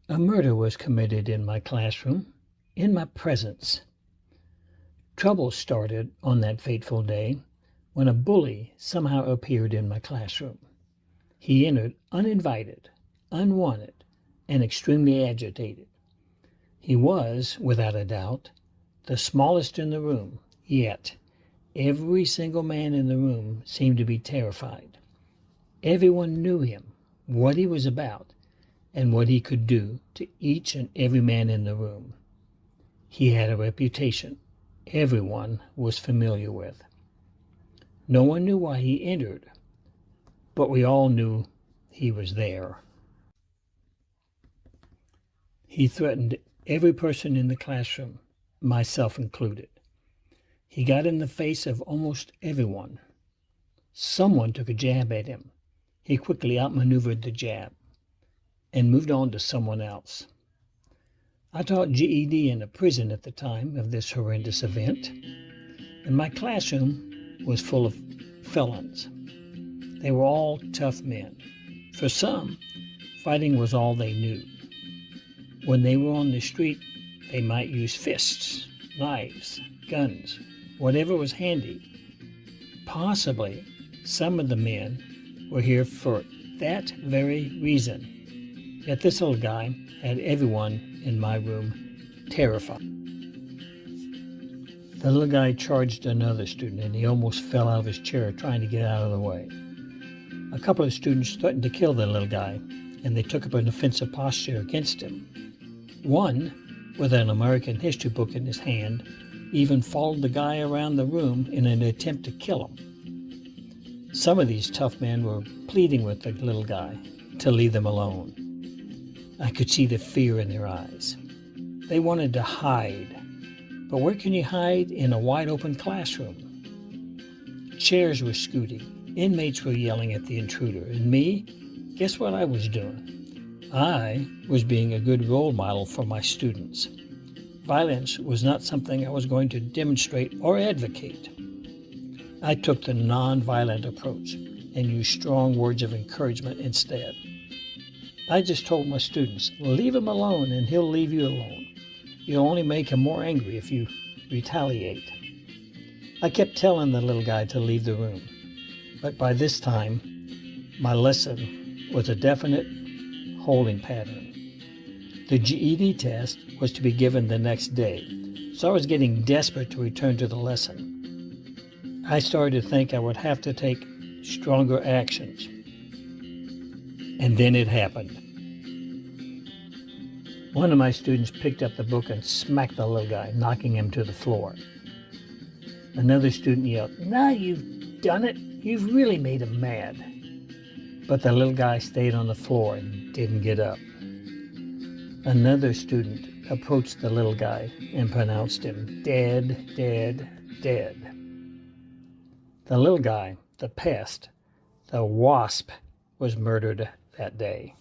A murder was committed in my classroom, in my presence. Trouble started on that fateful day when a bully somehow appeared in my classroom. He entered uninvited, unwanted, and extremely agitated. He was, without a doubt, the smallest in the room, yet every single man in the room seemed to be terrified. Everyone knew him, what he was about, and what he could do to each and every man in the room. He had a reputation everyone was familiar with. No one knew why he entered, but we all knew he was there. He threatened every person in the classroom, myself included. He got in the face of almost everyone. Someone took a jab at him. He quickly outmaneuvered the jab and moved on to someone else. I taught GED in a prison at the time of this horrendous event, and my classroom was full of felons. They were all tough men. For some, fighting was all they knew. When they were on the street, they might use fists, knives, guns, whatever was handy. Possibly some of the men were here for that very reason. Yet this little guy had everyone in my room terrified. The little guy charged another student, and he almost fell out of his chair trying to get out of the way. A couple of students threatened to kill the little guy, and they took up an offensive posture against him. One, with an American history book in his hand, even followed the guy around the room in an attempt to kill him. Some of these tough men were pleading with the little guy to leave them alone. I could see the fear in their eyes. They wanted to hide, but where can you hide in a wide-open classroom? Chairs were scooting, inmates were yelling at the intruder, and me, guess what I was doing? I was being a good role model for my students. Violence was not something I was going to demonstrate or advocate. I took the non-violent approach and used strong words of encouragement instead. I just told my students, leave him alone and he'll leave you alone. You'll only make him more angry if you retaliate. I kept telling the little guy to leave the room, but by this time, my lesson was a definite holding pattern. The GED test was to be given the next day, so I was getting desperate to return to the lesson. I started to think I would have to take stronger actions. And then it happened. One of my students picked up the book and smacked the little guy, knocking him to the floor. Another student yelled, "Now you've done it. You've really made him mad." But the little guy stayed on the floor and didn't get up. Another student approached the little guy and pronounced him dead, dead, dead. The little guy, the pest, the wasp, was murdered that day.